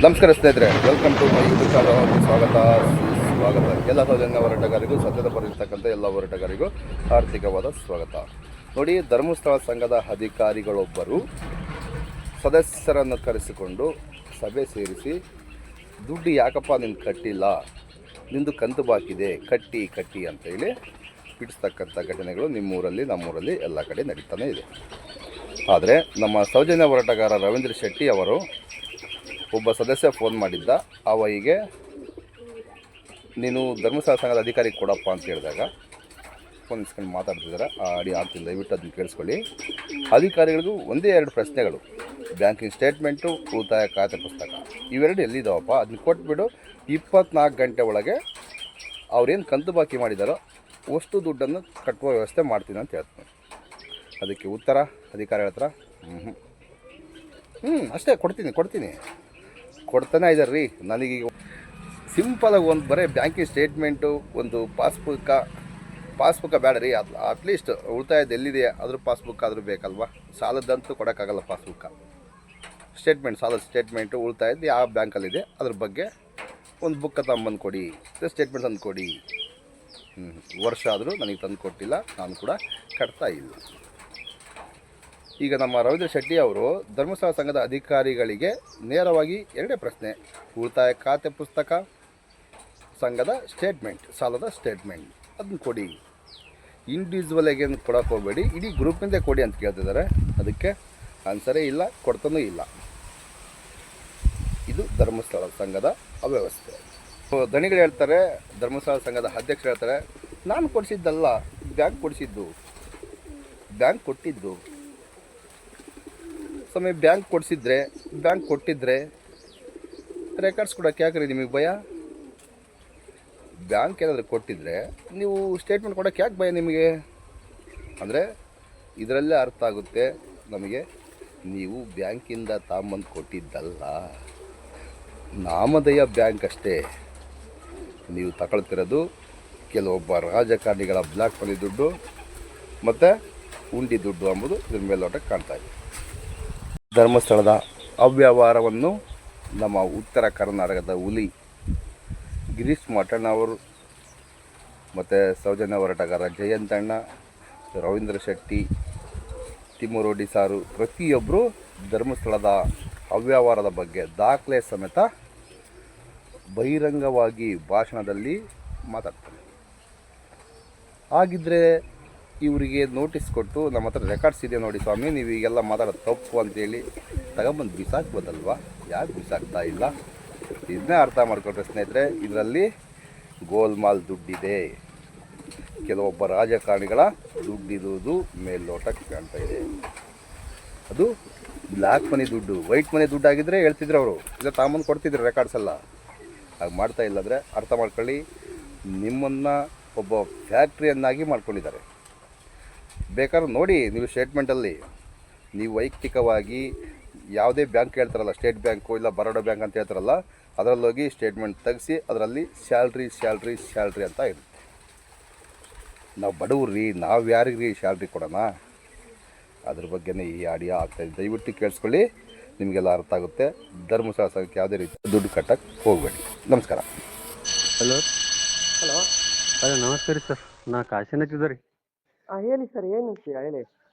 ನಮಸ್ಕಾರ ಸ್ನೇಹಿತರೆ, welcome to my YouTube channel. ಸ್ವಾಗತ. ಎಲ್ಲ ಸೌಜನ್ಯ ಹೋರಾಟಗಾರರಿಗೂ, ಸತ್ಯದ ಪರತಕ್ಕಂಥ ಎಲ್ಲ ಹೋರಾಟಗಾರರಿಗೂ ಆರ್ಥಿಕವಾದ ಸ್ವಾಗತ. ನೋಡಿ, ಧರ್ಮಸ್ಥಳ ಸಂಘದ ಅಧಿಕಾರಿಗಳೊಬ್ಬರು ಸದಸ್ಯರನ್ನು ಕರೆಸಿಕೊಂಡು ಸಭೆ ಸೇರಿಸಿ, ದುಡ್ಡು ಯಾಕಪ್ಪ ನಿನ್ನ ಕಟ್ಟಿಲ್ಲ, ನಿಂದು ಕಂತು ಬಾಕಿದೆ, ಕಟ್ಟಿ ಅಂತ ಹೇಳಿ ಬಿಡಿಸ್ತಕ್ಕಂಥ ಘಟನೆಗಳು ನಿಮ್ಮೂರಲ್ಲಿ, ನಮ್ಮೂರಲ್ಲಿ ಎಲ್ಲ ಕಡೆ ನಡೀತಾನೆ ಇದೆ. ಆದರೆ ನಮ್ಮ ಸೌಜನ್ಯ ಹೋರಾಟಗಾರ ರವೀಂದ್ರ ಶೆಟ್ಟಿ ಅವರು ಒಬ್ಬ ಸದಸ್ಯ ಫೋನ್ ಮಾಡಿದ್ದ. ಅವರಿಗೆ ನೀನು ಧರ್ಮಸ್ಥಳ ಸಂಘದ ಅಧಿಕಾರಿಗೆ ಕೊಡಪ್ಪ ಅಂತ ಹೇಳಿದಾಗ ಫೋನ್ ಇಸ್ಕೊಂಡು ಮಾತಾಡ್ತಿದ್ದಾರೆ. ಆ ಆಡಿ ಆಗ್ತಿಲ್ಲ, ದಯವಿಟ್ಟು ಅದನ್ನು ಕೇಳಿಸ್ಕೊಳ್ಳಿ. ಅಧಿಕಾರಿಗಳಿಗೂ ಒಂದೇ ಎರಡು ಪ್ರಶ್ನೆಗಳು: ಬ್ಯಾಂಕಿಂಗ್ ಸ್ಟೇಟ್ಮೆಂಟು, ಉಳಿತಾಯ ಖಾತೆ ಪುಸ್ತಕ, ಇವೆರಡು ಎಲ್ಲಿದ್ದಾವಪ್ಪ, ಅದನ್ನ ಕೊಟ್ಬಿಡು. 24 ಗಂಟೆ ಒಳಗೆ ಅವ್ರೇನು ಕಂತು ಬಾಕಿ ಮಾಡಿದಾರೋ ಅಷ್ಟು ದುಡ್ಡನ್ನು ಕಟ್ಟುವ ವ್ಯವಸ್ಥೆ ಮಾಡ್ತೀನಿ ಅಂತ ಹೇಳ್ತೀನಿ. ಅದಕ್ಕೆ ಉತ್ತರ ಅಧಿಕಾರಿಗಳ ಹತ್ರ ಅಷ್ಟೇ ಕೊಡ್ತಾನೆ ಇದ್ದಾರೆ ರೀ. ನನಗೀಗ ಸಿಂಪಲಾಗಿ ಒಂದು ಬರೀ ಬ್ಯಾಂಕಿಂಗ್ ಸ್ಟೇಟ್ಮೆಂಟು, ಒಂದು ಪಾಸ್ಬುಕ್ಕ ಬೇಡ ರೀ. ಅಟ್ಲೀಸ್ಟ್ ಉಳಿತಾಯದ ಎಲ್ಲಿದೆ ಅದ್ರ ಪಾಸ್ಬುಕ್ ಆದರೂ ಬೇಕಲ್ವ. ಸಾಲದಂತೂ ಕೊಡೋಕ್ಕಾಗಲ್ಲ ಪಾಸ್ಬುಕ್ಕ. ಸಾಲದ ಸ್ಟೇಟ್ಮೆಂಟು, ಉಳಿತಾಯದ್ದು ಯಾವ ಬ್ಯಾಂಕಲ್ಲಿದೆ ಅದ್ರ ಬಗ್ಗೆ ಒಂದು ಬುಕ್ಕ ತಂಬಂದು ಕೊಡಿ, ಸ್ಟೇಟ್ಮೆಂಟ್ ತಂದು ಕೊಡಿ. ವರ್ಷ ಆದರೂ ನನಗೆ ತಂದು ಕೊಟ್ಟಿಲ್ಲ, ನಾನು ಕೂಡ ಕಟ್ತಾ ಇಲ್ಲ. ಈಗ ನಮ್ಮ ರವೀಂದ್ರ ಶೆಟ್ಟಿ ಅವರು ಧರ್ಮಸ್ಥಳ ಸಂಘದ ಅಧಿಕಾರಿಗಳಿಗೆ ನೇರವಾಗಿ ಎರಡೇ ಪ್ರಶ್ನೆ: ಉಳಿತಾಯ ಖಾತೆ ಪುಸ್ತಕ, ಸಂಘದ ಸ್ಟೇಟ್ಮೆಂಟ್, ಸಾಲದ ಸ್ಟೇಟ್ಮೆಂಟ್ ಅದನ್ನು ಕೊಡಿ. ಇಂಡಿವಿಜುವಲಾಗಿ ಏನು ಕೊಡೋಕೆ ಹೋಗಬೇಡಿ, ಇಡೀ ಗ್ರೂಪಿಂದೇ ಕೊಡಿ ಅಂತ ಕೇಳ್ತಿದ್ದಾರೆ. ಅದಕ್ಕೆ ಆನ್ಸರೇ ಇಲ್ಲ, ಕೊಡ್ತಾನೂ ಇಲ್ಲ. ಇದು ಧರ್ಮಸ್ಥಳ ಸಂಘದ ಅವ್ಯವಸ್ಥೆ. ದಣಿಗಳು ಹೇಳ್ತಾರೆ, ಧರ್ಮಸ್ಥಳ ಸಂಘದ ಅಧ್ಯಕ್ಷರು ಹೇಳ್ತಾರೆ, ನಾನು ಕೊಡಿಸಿದ್ದಲ್ಲ, ಬ್ಯಾಂಕ್ ಕೊಟ್ಟಿದ್ದು. ಸಮಯ ಬ್ಯಾಂಕ್ ಕೊಟ್ಟಿದ್ರೆ ರೆಕಾರ್ಡ್ಸ್ ಕೊಡೋಕ್ಕೆ ಯಾಕ್ರಿ ನಿಮಗೆ ಭಯ? ಬ್ಯಾಂಕ್ ಏನಾದರೂ ಕೊಟ್ಟಿದ್ರೆ ನೀವು ಸ್ಟೇಟ್ಮೆಂಟ್ ಕೊಡೋಕ್ಕೆ ಯಾಕೆ ಭಯ ನಿಮಗೆ? ಅಂದರೆ ಇದರಲ್ಲೇ ಅರ್ಥ ಆಗುತ್ತೆ ನಮಗೆ, ನೀವು ಬ್ಯಾಂಕಿಂದ ತಾಂಬಂದು ಕೊಟ್ಟಿದ್ದಲ್ಲ, ನಾಮಧೇಯ ಬ್ಯಾಂಕ್ ಅಷ್ಟೇ. ನೀವು ತಗೊಳ್ತಿರೋದು ಕೆಲವೊಬ್ಬ ರಾಜಕಾರಣಿಗಳ ಬ್ಲ್ಯಾಕ್ ಮನಿ ದುಡ್ಡು ಮತ್ತು ಉಂಡಿ ದುಡ್ಡು ಎಂಬುದು ಇದ್ರ ಮೇಲೋಟಕ್ಕೆ ಕಾಣ್ತಾ ಇದೆ. ಧರ್ಮಸ್ಥಳದ ಅವ್ಯವಹಾರವನ್ನು ನಮ್ಮ ಉತ್ತರ ಕರ್ನಾಟಕದ ಹುಲಿ ಗಿರೀಶ್ ಮಠಣ್ಣ ಅವರು ಮತ್ತು ಸೌಜನ್ಯ ಹೋರಾಟಗಾರ ಜಯಂತಣ್ಣ, ರವೀಂದ್ರ ಶೆಟ್ಟಿ, ತಿಮ್ಮರೋಡಿ ಸಾರು, ಪ್ರತಿಯೊಬ್ಬರು ಧರ್ಮಸ್ಥಳದ ಅವ್ಯವಹಾರದ ಬಗ್ಗೆ ದಾಖಲೆ ಸಮೇತ ಬಹಿರಂಗವಾಗಿ ಭಾಷಣದಲ್ಲಿ ಮಾತಾಡ್ತಾರೆ. ಹಾಗಿದ್ದರೆ ಇವರಿಗೆ ನೋಟಿಸ್ ಕೊಟ್ಟು, ನಮ್ಮ ಹತ್ರ ರೆಕಾರ್ಡ್ಸ್ ಇದೆ ನೋಡಿ ಸ್ವಾಮಿ, ನೀವು ಈಗೆಲ್ಲ ಮಾತಾಡೋದು ತಪ್ಪು ಅಂತೇಳಿ ತಗೊಂಬಂದು ಬಿಸಾಕ್ಬೋದಲ್ವ? ಯಾಕೆ ಬಿಸಾಕ್ತಾ ಇಲ್ಲ? ಇದನ್ನೇ ಅರ್ಥ ಮಾಡ್ಕೊಟ್ರೆ ಸ್ನೇಹಿತರೆ, ಇದರಲ್ಲಿ ಗೋಲ್ಮಾಲ್ ದುಡ್ಡಿದೆ. ಕೆಲವೊಬ್ಬ ರಾಜಕಾರಣಿಗಳ ದುಡ್ಡಿರುವುದು ಮೇಲ್ನೋಟಕ್ಕೆ ಕಾಣ್ತಾ ಇದೆ. ಅದು ಬ್ಲ್ಯಾಕ್ ಮನಿ ದುಡ್ಡು. ವೈಟ್ ಮನಿ ದುಡ್ಡು ಆಗಿದ್ದರೆ ಹೇಳ್ತಿದ್ರು ಅವರು, ಇಲ್ಲ ತಾಂಬಂದು ಕೊಡ್ತಿದ್ರು ರೆಕಾರ್ಡ್ಸ್ ಎಲ್ಲ. ಹಾಗೆ ಮಾಡ್ತಾ ಇಲ್ಲಂದರೆ ಅರ್ಥ ಮಾಡ್ಕೊಳ್ಳಿ, ನಿಮ್ಮನ್ನು ಒಬ್ಬ ಫ್ಯಾಕ್ಟ್ರಿಯನ್ನಾಗಿ ಮಾಡ್ಕೊಂಡಿದ್ದಾರೆ. ಬೇಕಾದ್ರೆ ನೋಡಿ, ನೀವು ಸ್ಟೇಟ್ಮೆಂಟಲ್ಲಿ ನೀವು ವೈಯಕ್ತಿಕವಾಗಿ ಯಾವುದೇ ಬ್ಯಾಂಕ್ ಹೇಳ್ತಾರಲ್ಲ, ಸ್ಟೇಟ್ ಬ್ಯಾಂಕು ಇಲ್ಲ ಬರೋಡಾ ಬ್ಯಾಂಕ್ ಅಂತ ಹೇಳ್ತಾರಲ್ಲ, ಅದರಲ್ಲೋಗಿ ಸ್ಟೇಟ್ಮೆಂಟ್ ತೆಗೆಸಿ ಅದರಲ್ಲಿ ಸ್ಯಾಲ್ರಿ ಅಂತ ಇರುತ್ತೆ. ನಾವು ಬಡವ್ರಿ, ನಾವು ಯಾರಿಗೆ ಸ್ಯಾಲ್ರಿ ಕೊಡೋಣ? ಅದ್ರ ಬಗ್ಗೆನೇ ಈ ಆಡಿಯೋ ಆಗ್ತಾಯಿದೆ. ದಯವಿಟ್ಟು ಕೇಳಿಸ್ಕೊಳ್ಳಿ, ನಿಮಗೆಲ್ಲ ಅರ್ಥ ಆಗುತ್ತೆ. ಧರ್ಮಸ್ಥಳ ಸಂಘಕ್ಕೆ ಯಾವುದೇ ರೀತಿ ದುಡ್ಡು ಕಟ್ಟಕ್ಕೆ ಹೋಗಬೇಡಿ. ನಮಸ್ಕಾರ. ಹಲೋ ನಮಸ್ಕಾರ ಸರ್, ನಾ ಕಾಶಿನ ಹಚ್ಚಿದ್ದೆ ರೀ. ಹೇಳಿ ಸರ್, ಏನು ವಿಷಯ ಹೇಳಿ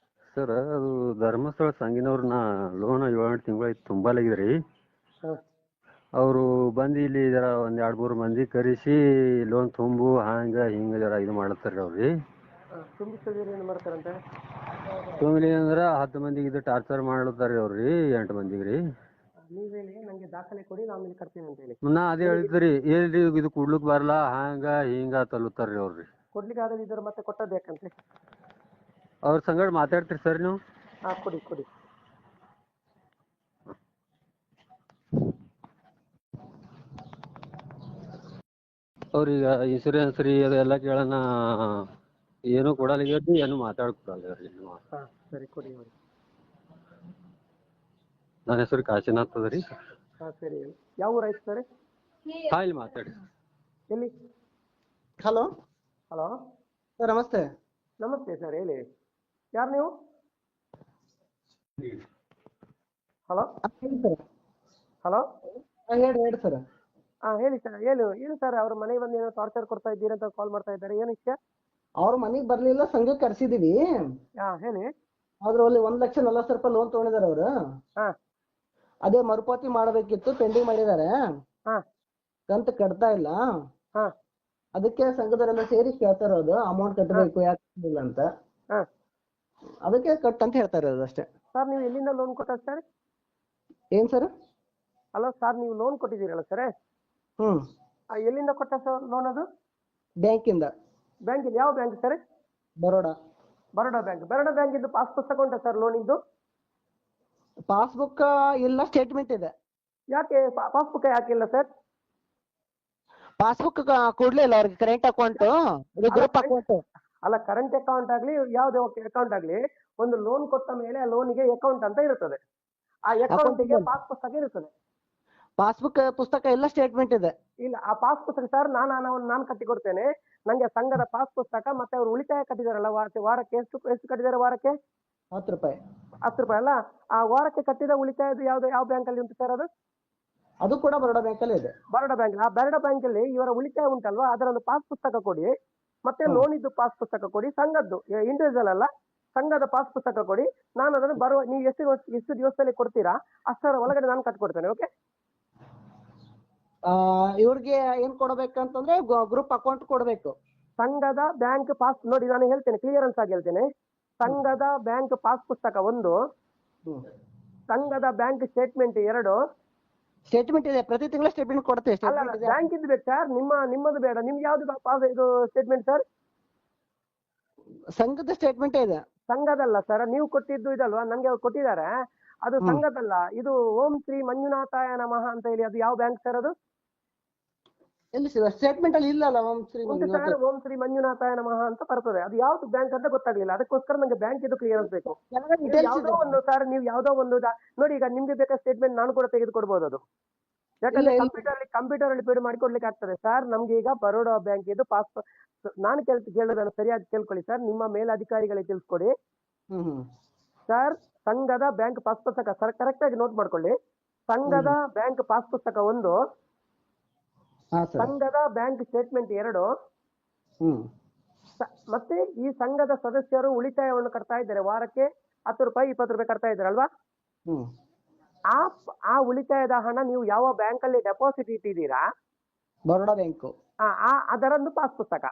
ಸರ್. ಅದು ಧರ್ಮಸ್ಥಳ ಸಂಘಿನವ್ರನ್ನ ಲೋನ್ 7 ತಿಂಗಳಾಯ್ತು ತುಂಬಲಾಗಿದ್ರಿ. ಅವರು ಬಂದು ಇಲ್ಲಿ ಜರ ಒಂದು 2-3 ಮಂದಿ ಕರೆಸಿ ಲೋನ್ ತುಂಬು ಹಿಂಗೆ ಜರ ಇದು ಮಾಡ್ತಾರೆ ಅವ್ರಿ. ತುಂಬಿಸಿದ್ರೆ ಏನು ಮಾಡ್ತಾರಂತೆ? ತುಂಬಲಿ ಅಂದ್ರೆ 10 ಮಂದಿಗೆ ಇದು ಟಾರ್ಚರ್ ಮಾಡ್ತಾರೆ ಅವ್ರಿ, 8 ಮಂದಿಗೆ ರೀ. ನೀವು ಹೇಳಿ, ನನಗೆ ದಾಖಲೆ ಕೊಡಿ, ನಾನು ಇಲ್ಲಿ ಕಟ್ತೀನಿ ಅಂತ ಹೇಳಿ. ನಾ ಅದೇ ಹೇಳಿದ್ರಿ, ಹೇಳ್ರಿ ಇದು ಕೊಡ್ಲಿಕ್ಕೆ ಬರಲ್ಲ, ಹಿಂಗೆ ತಲುತ್ತಾರೆ ಅವ್ರಿ. ಕೊಡ್ಲಿಕ್ಕೆ ಆಗದಿದ್ದರೆ ಮತ್ತೆ ಕೊಟ್ಟಬೇಕಂತೆ. ಅವ್ರ ಸಂಗಡ ಮಾತಾಡ್ತೀರಿ ಸರ್ ನೀವು? ಕೊಡಿ. ಅವ್ರೀಗ ಇನ್ಸೂರೆನ್ಸ್ ರೀ ಅದೆಲ್ಲ ಕೇಳೋಣ, ಏನು ಕೊಡಲ್ಲ, ಏನು ಮಾತಾಡ್ಕೊಡಲ್ಲ ರೀ. ಸರಿ, ಕೊಡಿ ನೋಡಿ. ನನ್ನ ಹೆಸರು ಕಾಶಿನಾಥ್ ಅದ ರೀ. ಸರಿ, ಯಾವ ಊರು ಆಯ್ತು ಸರ್? ಇಲ್ಲಿ ಮಾತಾಡಿ. ಎಲ್ಲಿ? ಹಲೋ ಸರ್, ನಮಸ್ತೆ ಸರ್, ಹೇಳಿ, ಯಾರು ನೀವು? ಹಲೋ, ಹೇಳಿ ಹೇಳಿ ಸರ್. ಹೇಳಿ ಸರ್, ಏನು ಸರ್, ಅವ್ರ ಮನೆಗೆ ಬಂದು ಏನೋ ಟಾರ್ಚರ್ ಕೊಡ್ತಾ ಇದ್ದೀರಿ ಅಂತ ಕಾಲ್ ಮಾಡ್ತಾ ಇದ್ದಾರೆ, ಏನು ವಿಷಯ? ಅವ್ರ ಮನೆಗೆ ಬರ್ಲಿಲ್ಲ, ಸಂಘಕ್ಕೆ ಕರ್ಸಿದೀವಿ. ಹೇಳಿ. ಅದ್ರಲ್ಲಿ 1,40,000 ಲೋನ್ ತಗೊಂಡಿದ್ದಾರೆ ಅವರು. ಹಾ ಅದೇ ಮರುಪಾವತಿ ಮಾಡಬೇಕಿತ್ತು, ಪೆಂಡಿಂಗ್ ಮಾಡಿದ್ದಾರೆ. ಹಾ ಕಂತು ಕಟ್ತಾ ಇಲ್ಲ. ಹಾ ಅದಕ್ಕೆ ಸಂಘದವರೆಲ್ಲ ಸೇರಿ ಕೇಳ್ತಾ ಇರೋದು, ಅಮೌಂಟ್ ಕಟ್ಟಬೇಕು ಯಾಕೆ ಇಲ್ಲ ಅಂತ. ಹಾ ಅದಕ್ಕೆ ಕಟ್ ಅಂತ ಹೇಳ್ತಾ ಇರೋದು ಅಷ್ಟೇ. ಸರ್, ನೀವು ಎಲ್ಲಿಂದ ಲೋನ್ ಕೊಟ್ಟ ಸರ್? ಏನ್ ಸರ್? ಅಲ್ಲ ಸರ್, ನೀವು ಲೋನ್ ಕೊಟ್ಟಿದ್ದೀರಲ್ಲ ಸರ್, ಎಲ್ಲಿಂದ ಕೊಟ್ಟ ಸರ್ ಲೋನ್? ಅದು ಬ್ಯಾಂಕಿಂದ. ಬ್ಯಾಂಕಿಂದ? ಯಾವ bank sir? Baroda. Baroda bank. Baroda bank ಇದ್ದು ಪಾಸ್ ಪುಸ್ತಕ ಉಂಟಾ ಸರ್ ಲೋನ್ ಇದ್ದು? ಪಾಸ್ಬುಕ್ ಇಲ್ಲ, ಸ್ಟೇಟ್ಮೆಂಟ್ ಇದೆ. ಯಾಕೆ ಪಾಸ್ಬುಕ್ ಯಾಕಿಲ್ಲ ಸರ್? ಪಾಸ್ಬುಕ್ ಕೊಡ್ಲೇ ಇಲ್ಲ ಅವ್ರಿಗೆ, ಕರೆಂಟ್ ಅಕೌಂಟ್, ಗ್ರೂಪ್ ಅಕೌಂಟ್. ಅಲ್ಲ, ಕರೆಂಟ್ ಅಕೌಂಟ್ ಆಗಲಿ ಯಾವುದೇ ಅಕೌಂಟ್ ಆಗಲಿ, ಒಂದು ಲೋನ್ ಕೊಟ್ಟ ಮೇಲೆ ಆ ಲೋನಿಗೆ ಅಕೌಂಟ್ ಅಂತ ಇರುತ್ತದೆ. ಆ ಅಕೌಂಟಿಗೆ ಪಾಸ್ ಪುಸ್ತಕ ಇರುತ್ತದೆ. ಪಾಸ್ಬುಕ್ ಪುಸ್ತಕ ಇಲ್ಲ, ಸ್ಟೇಟ್ಮೆಂಟ್ ಇದೆ. ಇಲ್ಲ, ಆ ಪಾಸ್ ಪುಸ್ತಕ ಸರ್ ನಾನು ಕಟ್ಟಿ ಕೊಡ್ತೇನೆ. ನಂಗೆ ಸಂಘದ ಪಾಸ್ ಪುಸ್ತಕ ಮತ್ತೆ ಅವರು ಉಳಿತಾಯ ಕಟ್ಟಿದಾರಲ್ಲ, ವಾರಕ್ಕೆ ಎಷ್ಟು ಕಟ್ಟಿದ್ದಾರೆ? ವಾರಕ್ಕೆ 10 ರೂಪಾಯಿ. 10 ರೂಪಾಯಿ ಅಲ್ಲ? ಆ ವಾರಕ್ಕೆ ಕಟ್ಟಿದ ಉಳಿತಾಯದ ಯಾವ ಬ್ಯಾಂಕ್ ಅಲ್ಲಿ ಉಂಟು ಸರ್ ಅದು? ಅದು ಕೂಡ ಬರೋಡಾ ಬ್ಯಾಂಕಲ್ಲಿ ಇದೆ. ಬರೋಡಾ ಬ್ಯಾಂಕ್. ಆ ಬರೋಡಾ ಬ್ಯಾಂಕ್ ಅಲ್ಲಿ ಇವರ ಉಳಿತಾಯ ಉಂಟಲ್ವಾ, ಅದರ ಒಂದು ಪಾಸ್ ಪುಸ್ತಕ ಕೊಡಿ, ಮತ್ತೆ ಲೋನ್ ಇದ್ದು ಪಾಸ್ ಪುಸ್ತಕ ಕೊಡಿ. ಸಂಘದ್ದು ಇಂಡಿವಿಜುವಲ್ ಅಲ್ಲ, ಸಂಘದ ಪಾಸ್ ಪುಸ್ತಕ ಕೊಡಿ. ನಾನು ಅದನ್ನು ನೀವು ಎಷ್ಟು ದಿವಸದಲ್ಲಿ ಕೊಡ್ತೀರಾ ಅಷ್ಟರ ಒಳಗಡೆ ನಾನು ಕಟ್ಕೊಡ್ತೇನೆ. ಓಕೆ? ಇವ್ರಿಗೆ ಏನ್ ಕೊಡ್ಬೇಕಂತಂದ್ರೆ ಗ್ರೂಪ್ ಅಕೌಂಟ್ ಕೊಡ್ಬೇಕು. ಸಂಘದ ಬ್ಯಾಂಕ್ ಪಾಸ್ ನೋಡಿ, ನಾನು ಹೇಳ್ತೇನೆ, ಕ್ಲಿಯರೆನ್ಸ್ ಆಗಿ ಹೇಳ್ತೇನೆ. ಸಂಘದ ಬ್ಯಾಂಕ್ ಪಾಸ್ ಪುಸ್ತಕ 1, ಸಂಘದ ಬ್ಯಾಂಕ್ ಸ್ಟೇಟ್ಮೆಂಟ್ 2. ಸ್ಟೇಟ್ಮೆಂಟ್ ಇದೆ, ಪ್ರತಿ ತಿಂಗಳ ಸ್ಟೇಟ್ಮೆಂಟ್ ಕೊಡ್ತೇವೆ. ಬ್ಯಾಂಕ್ ಇದ್ದು ಬೇಕು ಸರ್, ನಿಮ್ಮದು ಬೇಡ. ನಿಮ್ಗೆ ಯಾವ್ದು ಪಾಸ್ ಇದು ಸ್ಟೇಟ್ಮೆಂಟ್ ಸರ್? ಸಂಘದ ಸ್ಟೇಟ್ಮೆಂಟ್ ಇದೆ. ಸಂಘದಲ್ಲ ಸರ್, ನೀವು ಕೊಟ್ಟಿದ್ದು ಇದಲ್ವಾ, ನಂಗೆ ಅವ್ರು ಕೊಟ್ಟಿದ್ದಾರೆ. ಅದು ಸಂಘದಲ್ಲ, ಇದು ಓಂ ಶ್ರೀ ಮಂಜುನಾಥಾಯ ನಮಃ ಅಂತ ಹೇಳಿ. ಅದು ಯಾವ ಬ್ಯಾಂಕ್ ಸರ್ ಅದು? ಎಲ್ಲಿ ಸ್ಟೇಟ್ಮೆಂಟ್ ಅಲ್ಲಿ ಇಲ್ಲ. ಉಂಟು ಸರ್, ಓಂ ಶ್ರೀ ಮಂಜುನಾಥಾಯ ನಮಃ ಅಂತ ಬರ್ತದೆ. ಅದು ಯಾವ್ದು ಬ್ಯಾಂಕ್ ಅಂತ ಗೊತ್ತಾಗ್ಲಿಲ್ಲ, ಅದಕ್ಕೋಸ್ಕರ ನಂಗೆ ಬ್ಯಾಂಕ್ ಇದು ಕ್ಲಿಯರೆನ್ಸ್ ಬೇಕು. ಯಾವ್ದೋ ಒಂದು ಸರ್, ನೀವು ಯಾವ್ದೋ ಒಂದು ನೋಡಿ, ಈಗ ನಿಮ್ಗೆ ಬೇಕಾದ ಸ್ಟೇಟ್ಮೆಂಟ್ ನಾನು ಕೂಡ ತೆಗೆದುಕೊಡ್ಬೋದು. ಅದು ಯಾಕಂದ್ರೆ ಕಂಪ್ಯೂಟರ್ ಅಲ್ಲಿ ಪೇಡ್ ಮಾಡಿ ಕೊಡ್ಲಿಕ್ಕೆ ಆಗ್ತದೆ ಸರ್. ನಮ್ಗೆ ಈಗ ಬರೋಡಾ ಬ್ಯಾಂಕ್ ಇದು ಪಾಸ್, ನಾನು ಕೇಳೋದನ್ನು ಸರಿಯಾಗಿ ಕೇಳ್ಕೊಳ್ಳಿ ಸರ್, ನಿಮ್ಮ ಮೇಲಧಿಕಾರಿಗಳಿಗೆ ತಿಳಿಸ್ಕೊಡಿ ಸರ್. ಸಂಘದ ಬ್ಯಾಂಕ್ ಪಾಸ್ ಪುಸ್ತಕ ಸರ್, ಕರೆಕ್ಟ್ ಆಗಿ ನೋಟ್ ಮಾಡ್ಕೊಳ್ಳಿ. ಸಂಘದ ಬ್ಯಾಂಕ್ ಪಾಸ್ ಪುಸ್ತಕ 1, ಸಂಘದ ಬ್ಯಾಂಕ್ ಸ್ಟೇಟ್ಮೆಂಟ್ 2, ಮತ್ತೆ ಈ ಸಂಘದ ಸದಸ್ಯರು ಉಳಿತಾಯವನ್ನು ಕಟ್ತಾ ಇದ್ದಾರೆ. ವಾರಕ್ಕೆ 10 ರೂಪಾಯಿ 20 ರೂಪಾಯಿ ಕಟ್ತಾ ಇದ್ದಾರಲ್ವಾ? ಆ ಉಳಿತಾಯದ ಹಣ ನೀವು ಯಾವ ಬ್ಯಾಂಕ್ ಅಲ್ಲಿ ಡೆಪಾಸಿಟ್ ಇಟ್ಟಿದ್ದೀರಾ, ಬರೋಡಾ ಬ್ಯಾಂಕ್, ಅದರದ್ದು ಪಾಸ್ ಪುಸ್ತಕ.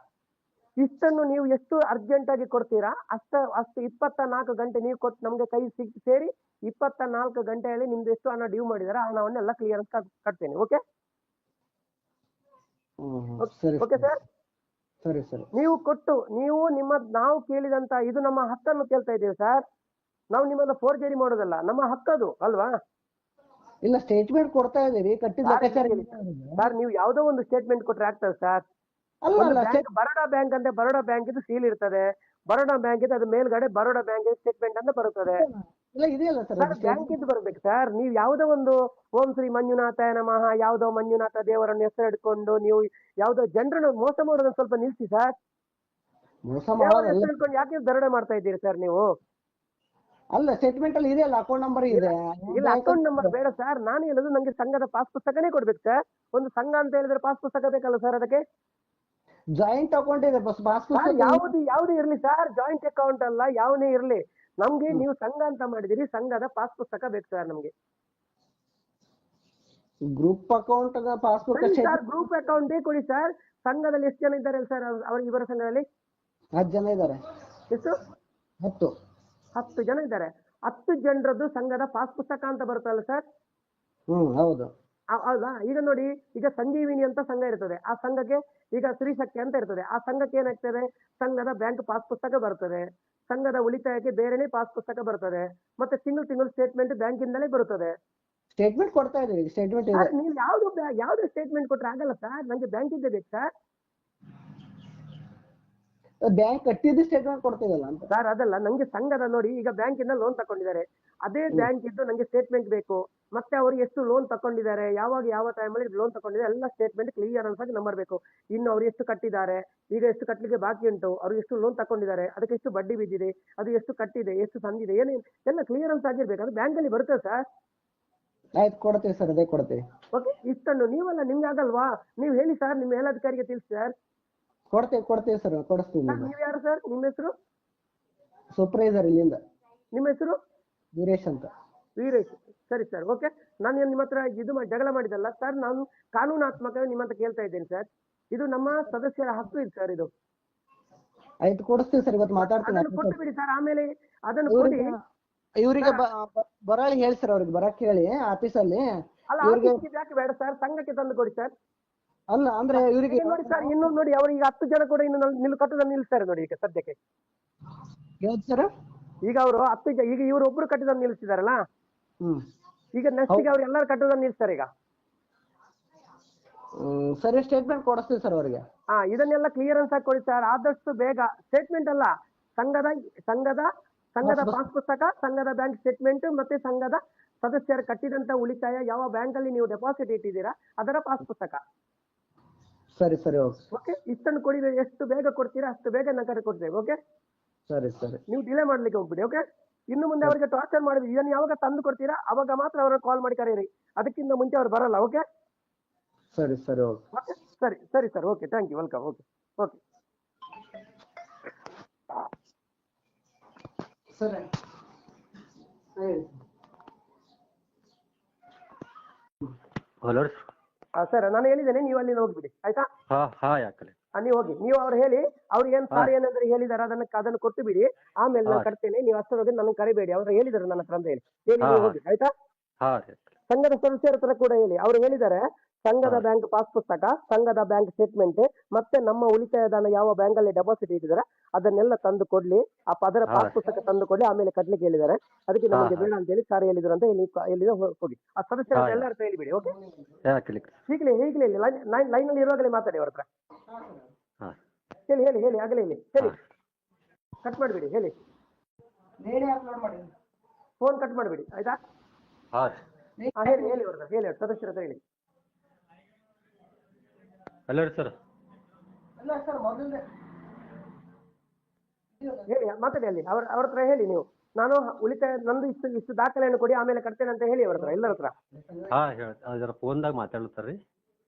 ಇಷ್ಟನ್ನು ನೀವು ಎಷ್ಟು ಅರ್ಜೆಂಟ್ ಆಗಿ ಕೊಡ್ತೀರಾ ಅಷ್ಟು 24 ಗಂಟೆ ನೀವು ಕೊಟ್ಟು ನಮ್ಗೆ ಕೈ ಸೇರಿ 24 ಗಂಟೆಯಲ್ಲಿ ನಿಮ್ದು ಎಷ್ಟು ಹಣ ಡ್ಯೂ ಮಾಡಿದಾರೆ ಆ ಹಣವನ್ನೆಲ್ಲ ಕ್ಲಿಯರೆನ್ಸ್ ಕಟ್ತೇನೆ. ಓಕೆ? Okay sir? ಸರಿ ಸರಿ. ನಾವು ಕೇಳಿದಂತ ಇದು ನಮ್ಮ ಹಕ್ಕನ್ನು ಕೇಳ್ತಾ ಇದ್ದೀವಿ ಸರ್. ನಾವು ನಿಮ್ಮನ್ನ ಫೋರ್ಜರಿ ಮಾಡೋದಲ್ಲ, ನಮ್ಮ ಹಕ್ಕದು ಅಲ್ವಾ? ಇಲ್ಲ, ಸ್ಟೇಟ್ಮೆಂಟ್ ಕೊಡ್ತಾ ಇದೀವಿ, ಸರ್ ನೀವು ಯಾವ್ದೋ ಒಂದು ಸ್ಟೇಟ್ಮೆಂಟ್ ಕೊಟ್ರೆ ಆಗ್ತದೆ ಸರ್. ಬರೋಡಾ ಬ್ಯಾಂಕ್ ಅಂದ್ರೆ ಬರೋಡಾ ಬ್ಯಾಂಕ್ ಇದು ಸೀಲ್ ಇರ್ತದೆ. ಬರೋಡಾ ಬ್ಯಾಂಕ್ ಇದು, ಅದು ಮೇಲ್ಗಡೆ ಬರೋಡಾ ಬ್ಯಾಂಕ್ ಸ್ಟೇಟ್ಮೆಂಟ್ ಅಂತ ಬರುತ್ತದೆ. ಬ್ಯಾಂಕ್ ಇದ್ದು ಬರ್ಬೇಕು ಸರ್. ನೀವು ಯಾವ್ದೋ ಒಂದು ಓಂ ಶ್ರೀ ಮಂಜುನಾಥಾಯ ನಮಃ, ಯಾವ್ದೋ ಮಂಜುನಾಥ ದೇವರನ್ನು ಹೆಸರು ಹಿಡ್ಕೊಂಡು ನೀವು ಯಾವ್ದೋ ಜನರನ್ನು ಮೋಸ ಮಾಡೋದನ್ನ ಸ್ವಲ್ಪ ನಿಲ್ಸಿ ಸರ್. ಹೆಸರು ಹಿಡ್ಕೊಂಡು ಯಾಕೆ ದರೋಡೆ ಮಾಡ್ತಾ ಇದ್ದೀರಿ ಸರ್ ನೀವು? ಅಲ್ಲ, ಸ್ಟೇಟ್ಮೆಂಟ್ ಅಲ್ಲಿ ಇದೆಯಲ್ಲ, ಅಕೌಂಟ್ ನಂಬರ್ ಇದೆ. ಇಲ್ಲ, ಅಕೌಂಟ್ ನಂಬರ್ ಬೇಡ ಸರ್. ನಾನು ಹೇಳೋದು ನಂಗೆ ಸಂಘದ ಪಾಸ್ ಪುಸ್ತಕನೇ ಕೊಡ್ಬೇಕು ಸರ್. ಒಂದು ಸಂಘ ಅಂತ ಹೇಳಿದ್ರೆ ಪಾಸ್ ಪುಸ್ತಕ ಬೇಕಲ್ಲ ಸರ್. ಅದಕ್ಕೆ ಜಾಯಿಂಟ್ ಅಕೌಂಟ್ ಇದೆ, ಪಾಸ್ ಪುಸ್ತಕ ಯಾವ್ದು ಇರ್ಲಿ ಸರ್, ಜಾಯಿಂಟ್ ಅಕೌಂಟ್ ಅಲ್ಲ, ಯಾವನೇ ಇರ್ಲಿ, ನಮ್ಗೆ ನೀವು ಸಂಘ ಅಂತ ಮಾಡಿದಿರಿ, ಸಂಘದ ಪಾಸ್ ಪುಸ್ತಕ ಬೇಕು ಸರ್ ನಮ್ಗೆ. Group account passbook sir, group ಅಕೌಂಟೇ ಕೊಡಿ ಸರ್. ಸಂಘದಲ್ಲಿ ಎಷ್ಟು ಜನ ಇದ್ದಾರೆ ಸರ್ ಇವರ ಸಂಘದಲ್ಲಿ? 10 ಜನ ಇದ್ದಾರೆ. ಎಷ್ಟು? 10 ಜನ ಇದ್ದಾರೆ. 10 ಜನರದ್ದು ಸಂಘದ ಪಾಸ್ ಪುಸ್ತಕ ಅಂತ ಬರುತ್ತಲ್ಲ ಸರ್? ಹೌದು. ಹೌದಾ? ಈಗ ನೋಡಿ, ಈಗ ಸಂಜೀವಿನಿ ಅಂತ ಸಂಘ ಇರ್ತದೆ, ಆ ಸಂಘಕ್ಕೆ ಈಗ ಶ್ರೀಶಕ್ತಿ ಅಂತ ಇರ್ತದೆ, ಆ ಸಂಘಕ್ಕೆ ಏನಾಗ್ತದೆ, ಸಂಘದ ಬ್ಯಾಂಕ್ ಪಾಸ್ ಪುಸ್ತಕ ಬರ್ತದೆ, ಸಂಘದ ಉಳಿತಾಯಕ್ಕೆ ಬೇರೆನೇ ಪಾಸ್ ಪುಸ್ತಕ ಬರ್ತದೆ, ಮತ್ತೆ ತಿಂಗಳು ಸ್ಟೇಟ್ಮೆಂಟ್ ಬ್ಯಾಂಕಿಂದಲೇ ಬರುತ್ತದೆ. ಸ್ಟೇಟ್ಮೆಂಟ್ ಕೊಡ್ತಾ ಇದೀವಿ, ಸ್ಟೇಟ್ಮೆಂಟ್ ಇದೆ. ನೀವು ಯಾವ್ದು ಸ್ಟೇಟ್ಮೆಂಟ್ ಕೊಟ್ರೆ ಆಗಲ್ಲ ಸರ್, ನಂಗೆ ಬ್ಯಾಂಕ್ ಇದ್ದೇ ಬೇಕು ಸರ್. ಬ್ಯಾಂಕ್ ಕಟ್ಟಿದ್ದು ಸ್ಟೇಟ್ಮೆಂಟ್ ಕೊಡ್ತೀವಲ್ಲ ಅಂತ ಸರ್. ಅದಲ್ಲ, ನಂಗೆ ಸಂಘದ ನೋಡಿ, ಈಗ ಬ್ಯಾಂಕಿಂದ ಲೋನ್ ತಕೊಂಡಿದ್ದಾರೆ, ಅದೇ ಬ್ಯಾಂಕ್ ಇದ್ದು ನಂಗೆ ಸ್ಟೇಟ್ಮೆಂಟ್ ಬೇಕು. ಮತ್ತೆ ಅವರು ಎಷ್ಟು ಲೋನ್ ತಕೊಂಡಿದ್ದಾರೆ, ಯಾವ ಟೈಮಲ್ಲಿ ಲೋನ್ ತಕೊಂಡಿದ್ದಾರೆ, ಎಲ್ಲ ಸ್ಟೇಟ್ಮೆಂಟ್ ಕ್ಲಿಯರೆನ್ಸ್ ಆಗಿ ನಂಬರ್ ಬೇಕು. ಇನ್ನು ಅವ್ರು ಎಷ್ಟು ಕಟ್ಟಿದ್ದಾರೆ, ಈಗ ಎಷ್ಟು ಕಟ್ಟಲಿಕ್ಕೆ ಬಾಕಿ ಉಂಟು, ಅವ್ರು ಎಷ್ಟು ಲೋನ್ ತಕೊಂಡಿದ್ದಾರೆ, ಅದಕ್ಕೆ ಎಷ್ಟು ಬಡ್ಡಿ ಬಿದ್ದಿದೆ, ಅದು ಎಷ್ಟು ಕಟ್ಟಿದೆ, ಎಷ್ಟು ತಂದಿದೆ, ಎಲ್ಲ ಕ್ಲಿಯರೆನ್ಸ್ ಆಗಿರ್ಬೇಕು. ಅದು ಬ್ಯಾಂಕಲ್ಲಿ ಬರುತ್ತೆ ಸರ್. ಆಯ್ತು ಕೊಡ್ತೀವಿ ಸರ್, ಅದೇ ಕೊಡ್ತೀವಿ. ಓಕೆ, ಇಷ್ಟನ್ನು ನೀವಲ್ಲ, ನಿಮ್ಗೆ ಆಗಲ್ವಾ? ನೀವು ಹೇಳಿ ಸರ್, ನಿಮ್ಮ ಮೇಲಧಿಕಾರಿಗೆ ತಿಳಿಸಿ ಸರ್. ಕೊಡ್ತೀವಿ ಸರ್, ಕೊಡಿಸ್ತೀವಿ. ಸರ್ ನೀವು ಯಾರು ಸರ್? ನಿಮ್ಮ ಹೆಸರು? ಸೂಪರ್ವೈಸರ್ ಇಲ್ಲಿಂದ ನಿಮ್ಮ ಹೆಸರು? ವೀರೇಶ್ ಅಂತ. ವೀರೇಶ್. ಸರಿ ಸರ್, ಓಕೆ. ನಾನು ನಿಮ್ಮ ಹತ್ರ ಜಗಳ ಮಾಡಿದಲ್ಲ ಸರ್, ನಾನು ಕಾನೂನಾತ್ಮಕವಾಗಿ ನಿಮ್ಮ ಹತ್ರ ಕೇಳ್ತಾ ಇದ್ದೇನೆ ಸರ್. ಇದು ನಮ್ಮ ಸದಸ್ಯರ ಹಕ್ಕು ಇದೆ ಸರ್. ಇದು ಆಯ್ತು ಕೊಡಿಸ್ತೀವಿ ಸರ್, ಇವತ್ತು ಮಾತಾಡ್ತೀನಿ. ಅದನ್ನು ಕೊಟ್ಟು ಬಿಡಿ ಸರ್, ಆಮೇಲೆ ಅದನ್ನು ಕೊಡಿ. ಇವರಿಗೆ ಬರಳಿ ಹೇಳಿ ಸರ್, ಅವ್ರಿಗೆ ಬರಕ್ಕೆ ಹೇಳಿ ಆಫೀಸಲ್ಲಿ. ಅಲ್ಲ, ಇವ್ರಿಗೆ ಆಫೀಸ್ಗೆ ಯಾಕೆ ಬೇಡ ಸರ್, ಸಂಘಕ್ಕೆ ತಂದು ಕೊಡಿ ಸರ್. ಅಲ್ಲ ಅಂದ್ರೆ ಇವರಿಗೆ ನೋಡಿ ಸರ್, ಇನ್ನು ನೋಡಿ ಅವರು ಈಗ 10 ಜನ ಕೂಡ ಇನ್ನು ಕಟ್ಟುದನ್ನು ನಿಲ್ಲಿಸ್ತಾರೆ ನೋಡಿ ಈಗ ಸದ್ಯಕ್ಕೆ. ಯಾವ್ದು ಸರ್? ಈಗ ಅವರು 10 ಈಗ ಇವರು ಒಬ್ರು ಕಟ್ಟುದನ್ನು ನಿಲ್ಲಿಸಿದಾರಲ್ಲ, ಈಗ ನೆಕ್ಸ್ಟ್ ಗೆ ಅವ್ರು ಎಲ್ಲರೂ ಕಟ್ಟುದನ್ನು ನಿಲ್ಲಿಸ್ತಾರೆ ಈಗ. ಸರಿ, ಸ್ಟೇಟ್ಮೆಂಟ್ ಕೊಡಿಸ್ತೀವಿ ಸರ್ ಅವರಿಗೆ. ಇದನ್ನೆಲ್ಲ ಕ್ಲಿಯರೆನ್ಸ್ ಆಗಿ ಕೊಡಿ ಸರ್, ಆದಷ್ಟು ಬೇಗ. ಸ್ಟೇಟ್ಮೆಂಟ್ ಅಲ್ಲ, ಸಂಘದ ಪಾಸ್ ಪುಸ್ತಕ, ಸಂಘದ ಬ್ಯಾಂಕ್ ಸ್ಟೇಟ್ಮೆಂಟ್, ಮತ್ತೆ ಸಂಘದ ಸದಸ್ಯರು ಕಟ್ಟಿದಂತ ಉಳಿತಾಯ ಯಾವ ಬ್ಯಾಂಕ್ ಅಲ್ಲಿ ನೀವು ಡೆಪಾಸಿಟ್ ಇಟ್ಟಿದ್ದೀರಾ ಅದರ ಪಾಸ್ ಪುಸ್ತಕ. ಸರಿ ಸರಿ, ಓಕೆ. ಇಷ್ಟನ್ನು ಕೊಡಿ, ಎಷ್ಟು ಬೇಗ ಕೊಡ್ತೀರಾ ಅಷ್ಟು ಬೇಗ ನಗರ ಕೊಡ್ತೇವೆ. ಓಕೆ, ಸರಿ ಸರಿ. ನೀವು ಡಿಲೇ ಮಾಡ್ಲಿಕ್ಕೆ ಹೋಗ್ಬಿಡಿ. ಓಕೆ, ಇನ್ನು ಮುಂದೆ ಅವರಿಗೆ ಟಾರ್ಚರ್ ಮಾಡಿದ್ವಿ, ಇದನ್ನು ಯಾವಾಗ ತಂದು ಕೊಡ್ತೀರಾ ಅವಾಗ ಮಾತ್ರ ಅವ್ರಿಗೆ ಕಾಲ್ ಮಾಡಿ ಕರೀರಿ, ಅದಕ್ಕಿಂತ ಮುಂಚೆ ಅವ್ರು ಬರಲ್ಲ. ಓಕೆ ಸರಿ ಸರಿ, ಓಕೆ, ಸರಿ ಸರಿ sir, okay, thank you, welcome. Okay okay ಸರಿ. ಹಲೋ ಸರ್, ನಾನು ಹೇಳಿದ್ದೇನೆ, ನೀವು ಅಲ್ಲಿಂದ ಹೋಗ್ಬಿಡಿ, ಆಯ್ತಾ? ಯಾಕಲೆ ನೀವು ಹೋಗಿ, ನೀವು ಅವ್ರು ಹೇಳಿ, ಅವ್ರು ಏನ್ ಸಾರ್ ಏನಂದ್ರೆ ಹೇಳಿದಾರೆ ಅದನ್ನು ಕೊಟ್ಟು ಬಿಡಿ, ಆಮೇಲೆ ನಾನು ಕಟ್ತೇನೆ. ನೀವು ಅಷ್ಟರೊಳಗೆ ನನಗೆ ಕರಿಬೇಡಿ, ಅವ್ರು ಹೇಳಿದಾರೆ ನನ್ನ ಹತ್ರ ಅಂತ ಹೇಳಿ ನೀವು ಹೋಗಿ, ಆಯ್ತಾ? ಸಂಘದ ಸದಸ್ಯರ ಹತ್ರ ಕೂಡ ಹೇಳಿ, ಅವ್ರು ಹೇಳಿದ್ದಾರೆ ಸಂಘದ ಬ್ಯಾಂಕ್ ಪಾಸ್ ಪುಸ್ತಕ, ಸಂಘದ ಬ್ಯಾಂಕ್ ಸ್ಟೇಟ್ಮೆಂಟ್, ಮತ್ತೆ ನಮ್ಮ ಉಳಿತಾಯದ ಹಣ ಯಾವ ಬ್ಯಾಂಕ್ ಅಲ್ಲಿ ಡೆಪಾಸಿಟ್ ಇಟ್ಟಿದ್ದಾರೆ ಅದನ್ನೆಲ್ಲ ತಂದು ಕೊಡ್ಲಿ, ಅದರ ಪಾಸ್ ಪುಸ್ತಕ ತಂದು ಕೊಡ್ಲಿ, ಆಮೇಲೆ ಕಟ್ಲಿಕ್ಕೆ ಹೇಳಿದ್ದಾರೆ. ಅದಕ್ಕೆ ನಮಗೆ ಬೇಡ ಅಂತ ಹೇಳಿ ಸಾರ್ ಹೇಳಿದ್ರು ಅಂತ ಹೇಳಿ ಹೋಗಿ ಆ ಸದಸ್ಯರ ಹತ್ರ ಎಲ್ಲರ ಹತ್ರ ಹೇಳಿಬಿಡಿ. ಓಕೆ, ಈಗಲೇ ಲೈನ್ ಅಲ್ಲಿ ಇರುವಾಗಲೇ ಮಾತಾಡಿ ಅವ್ರ ಹತ್ರ. ಹೇಳಿ ಆಗಲೇ ಹೇಳಿ, ಕಟ್ ಮಾಡಿಬಿಡಿ, ಹೇಳಿ, ಫೋನ್ ಕಟ್ ಮಾಡಿಬಿಡಿ, ಆಯ್ತಾ? ಹೇಳಿ ಅವ್ರ ಹತ್ರ, ಹೇಳಿ ಸದಸ್ಯರ ಹತ್ರ ಹೇಳಿ. Hello sir. ಹೇಳಿ, ಮಾತಾಡಿ ಅಲ್ಲಿ ಅವ್ರ ಹತ್ರ ಹೇಳಿ. ನೀವು ನಾನು ಉಳಿತಾಯ ನಂದು ಇಷ್ಟು ದಾಖಲೆಯನ್ನು ಕೊಡಿ, ಆಮೇಲೆ ಕಟ್ತೇನೆ ಅಂತ ಹೇಳಿ ಅವ್ರ ಹತ್ರ, ಎಲ್ಲರ ಹತ್ರ. ಅದರ ಫೋನ್ದಾಗ ಮಾತಾಡ್ತಾರ್ರಿ.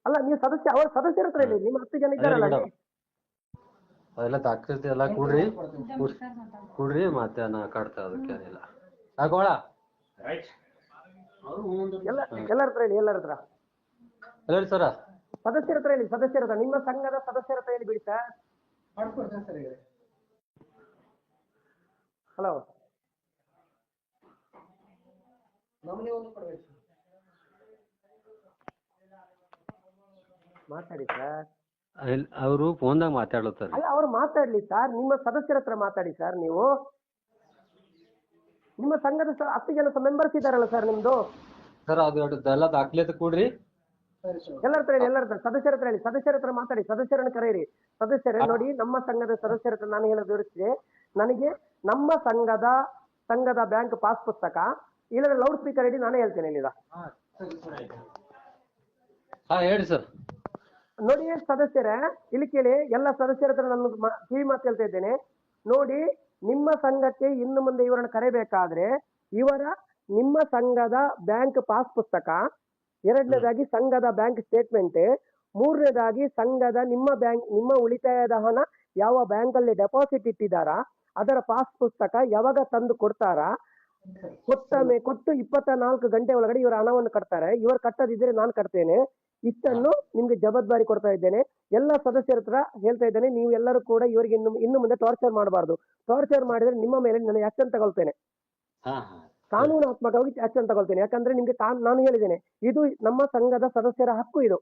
ಅಲ್ಲ, ನೀವು ಅವ್ರ ಸದಸ್ಯರ ಹತ್ರ ಹೇಳಿ, ನಿಮ್ಮ 10 ಜನ ಇದ್ದಾರಲ್ಲ ಅಲ್ಲಿ. ಅದೆಲ್ಲ ದಾಖಲೆ ಎಲ್ಲ ಕೊಡ್ರಿ ಮತ್ತೆ ನಾ ಕಟ್ತಾ, ಅದಕ್ಕೆ ಏನಿಲ್ಲ. ಹಾಕೋಳ ಎಲ್ಲರ ಹತ್ರ ಹೇಳಿ, ಎಲ್ಲರ ಹತ್ರ. ಹಲೋ ಸರ, ಸದಸ್ಯರ ಹತ್ರ ಹೇಳಿ, ಸದಸ್ಯರ ಹತ್ರ, ನಿಮ್ಮ ಸಂಘದ ಸದಸ್ಯರ ಹತ್ರ ಹೇಳಿ ಬಿಡಿ ಸರ್. ಹಲೋ, ಮಾತಾಡಿ ಸರ್. ಅವರು ಫೋನ್ದಾಗ ಮಾತಾಡ್ಲತ್ತಾರ. ಅಲ್ಲ, ಅವ್ರು ಮಾತಾಡ್ಲಿ ಸರ್, ನಿಮ್ಮ ಸದಸ್ಯರ ಹತ್ರ ಮಾತಾಡಿ ಸರ್. ನೀವು ನಿಮ್ಮ ಸಂಘದ 10 ಜನ ಮೆಂಬರ್ಸ್ ಇದ್ದಾರಲ್ಲ ಸರ್ ನಿಮ್ದು. ಸರ್ ಅದೆಲ್ಲ ದಾಖಲೆ ಕೊಡ್ರಿ. ಎಲ್ಲರ ಹತ್ರ ಹೇಳಿ, ಎಲ್ಲರ ಹತ್ರ, ಸದಸ್ಯರ ಹತ್ರ ಹೇಳಿ, ಸದಸ್ಯರ ಹತ್ರ ಮಾತಾಡಿ, ಸದಸ್ಯರನ್ನು ಕರೆಯಿರಿ. ಸದಸ್ಯರೇ ನೋಡಿ, ನಮ್ಮ ಸಂಘದ ಸದಸ್ಯರ ಹತ್ರ ನಾನು ಹೇಳೋದು ಇರುತ್ತೆ, ನನಗೆ ನಮ್ಮ ಸಂಘದ ಬ್ಯಾಂಕ್ ಪಾಸ್ ಪುಸ್ತಕ, ಇಲ್ಲದ್ರೆ ಲೌಡ್ ಸ್ಪೀಕರ್ ಇಡಿ, ನಾನೇ ಹೇಳ್ತೇನೆ ಇಲ್ಲಿದ. ಹೇಳಿ ಸರ್. ನೋಡಿ ಸದಸ್ಯರೇ, ಇಲ್ಲಿ ಕೇಳಿ, ಎಲ್ಲ ಸದಸ್ಯರ ಹತ್ರ ನಾನು ಕಿವಿ ಮಾತು ಹೇಳ್ತಾ ಇದ್ದೇನೆ. ನೋಡಿ, ನಿಮ್ಮ ಸಂಘಕ್ಕೆ ಇನ್ನು ಮುಂದೆ ಇವರನ್ನು ಕರೆಯಬೇಕಾದ್ರೆ ನಿಮ್ಮ ಸಂಘದ ಬ್ಯಾಂಕ್ ಪಾಸ್ ಪುಸ್ತಕ, ಎರಡನೇದಾಗಿ ಸಂಘದ ಬ್ಯಾಂಕ್ ಸ್ಟೇಟ್ಮೆಂಟ್, ಮೂರನೇದಾಗಿ ಸಂಘದ ನಿಮ್ಮ ಉಳಿತಾಯದ ಹಣ ಯಾವ ಬ್ಯಾಂಕ್ ಅಲ್ಲಿ ಡೆಪಾಸಿಟ್ ಇಟ್ಟಿದ್ದಾರಾ ಅದರ ಪಾಸ್ ಪುಸ್ತಕ ಯಾವಾಗ ತಂದು ಕೊಡ್ತಾರಾ, ಕೊಟ್ಟು 24 ಗಂಟೆ ಒಳಗಡೆ ಇವರ ಹಣವನ್ನು ಕಟ್ತಾರೆ. ಇವರು ಕಟ್ಟದಿದ್ರೆ ನಾನು ಕಟ್ತೇನೆ. ಇಷ್ಟನ್ನು ನಿಮ್ಗೆ ಜವಾಬ್ದಾರಿ ಕೊಡ್ತಾ ಇದ್ದೇನೆ. ಎಲ್ಲ ಸದಸ್ಯರ ಹತ್ರ ಹೇಳ್ತಾ ಇದ್ದೇನೆ, ನೀವು ಎಲ್ಲರೂ ಕೂಡ ಇವರಿಗೆ ಇನ್ನು ಮುಂದೆ ಟಾರ್ಚರ್ ಮಾಡಬಾರ್ದು. ಟಾರ್ಚರ್ ಮಾಡಿದ್ರೆ ನಿಮ್ಮ ಮೇಲೆ ನಾನು ಆಕ್ಷನ್ ತಗೊಳ್ತೇನೆ, ಕಾನೂನಾತ್ಮಕವಾಗಿ ಆಕ್ಷನ್ ತಗೊಳ್ತೇನೆ. ಯಾಕಂದ್ರೆ ನಿಮ್ಗೆ ನಾನು ಹೇಳಿದ್ದೇನೆ, ಇದು ನಮ್ಮ ಸಂಘದ ಸದಸ್ಯರ ಹಕ್ಕು. ಇದು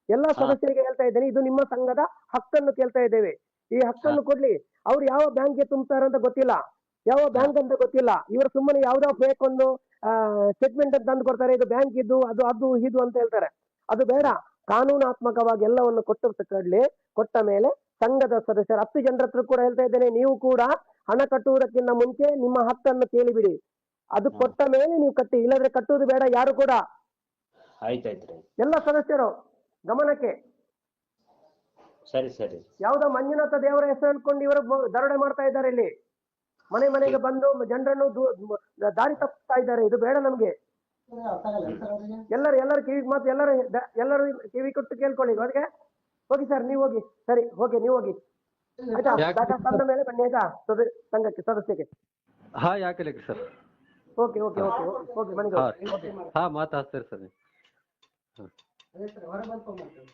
ಎಲ್ಲಾ ಸದಸ್ಯರಿಗೆ ಹೇಳ್ತಾ ಇದ್ದೇನೆ, ಇದು ನಿಮ್ಮ ಸಂಘದ ಹಕ್ಕನ್ನು ಕೇಳ್ತಾ ಇದ್ದೇವೆ. ಈ ಹಕ್ಕನ್ನು ಕೊಡ್ಲಿ. ಅವ್ರು ಯಾವ ಬ್ಯಾಂಕ್ಗೆ ತುಂಬ್ತಾರೆ ಅಂತ ಗೊತ್ತಿಲ್ಲ, ಯಾವ ಬ್ಯಾಂಕ್ ಅಂತ ಗೊತ್ತಿಲ್ಲ. ಇವರು ಸುಮ್ಮನೆ ಯಾವ್ದೋ ಫೇಕ್ ಒಂದು ಸ್ಟೇಟ್ಮೆಂಟ್ ಅಂತ ತಂದು ಕೊಡ್ತಾರೆ, ಇದು ಬ್ಯಾಂಕ್ ಇದು ಅದು ಇದು ಅಂತ ಹೇಳ್ತಾರೆ. ಅದು ಬೇಡ. ಕಾನೂನಾತ್ಮಕವಾಗಿ ಎಲ್ಲವನ್ನು ಕೊಟ್ಟ ಮೇಲೆ ಸಂಘದ ಸದಸ್ಯರು 10 ಜನರ ಹತ್ರ ಕೂಡ ಹೇಳ್ತಾ ಇದ್ದೇನೆ, ನೀವು ಕೂಡ ಹಣ ಕಟ್ಟುವುದಕ್ಕಿಂತ ಮುಂಚೆ ನಿಮ್ಮ ಹಕ್ಕನ್ನು ಕೇಳಿಬಿಡಿ. ಅದು ಕೊಟ್ಟ ಮೇಲೆ ನೀವು ಕಟ್ಟಿ, ಇಲ್ಲದ್ರೆ ಕಟ್ಟುವುದು ಬೇಡ ಯಾರು ಕೂಡ. ಆಯ್ತಾಯ್ತು. ಎಲ್ಲ ಸದಸ್ಯರು ಗಮನಕ್ಕೆ. ಸರಿ ಸರಿ. ಯಾವುದೋ ಮಂಜುನಾಥ ದೇವರ ಹೆಸರು ಹೇಳ್ಕೊಂಡು ಇವರು ದರೋಡೆ ಮಾಡ್ತಾ ಇದ್ದಾರೆ. ಇಲ್ಲಿ ಮನೆಗೆ ಬಂದು ಜನರನ್ನು ದಾರಿ ತಪ್ಪಿಸ್ತಾ ಇದ್ದಾರೆ. ಇದು ಬೇಡ ನಮ್ಗೆ. ಅರ್ಥ ಆಗಲ್ಲ ಸರ್ ಅವರಿಗೆ. ಎಲ್ಲರೂ ಕಿವಿಗೆ ಮಾತು ಎಲ್ಲರೂ ಕಿವಿ ಕೊಟ್ಟು ಕೇಳ್ಕೊಳ್ಳಿ. ಅದಕ್ಕೆ ಹೋಗಿ ಸರ್, ನೀವು ಹೋಗಿ. ಸರಿ, ಓಕೆ, ನೀವು ಹೋಗಿ. ಆಯ್ತಾ? ಡಾಟಾ ತಂದ ಮೇಲೆ ಬನ್ನಿ ಆಯ್ತಾ, ಸಂಘಕ್ಕೆ ಸದಸ್ಯಕ್ಕೆ. ಹಾ ಯಾಕೆ ಸರ್. ಓಕೆ ಮನೆಗೆ ಹೋಗಿ. ಹಾ ಮಾತಾಡ್ತೀರಿ ಸರ್. ಅದೇ ಸರ್ ಹೊರ ಬಂದು ಫೋನ್ ಮಾಡ್ತೀನಿ.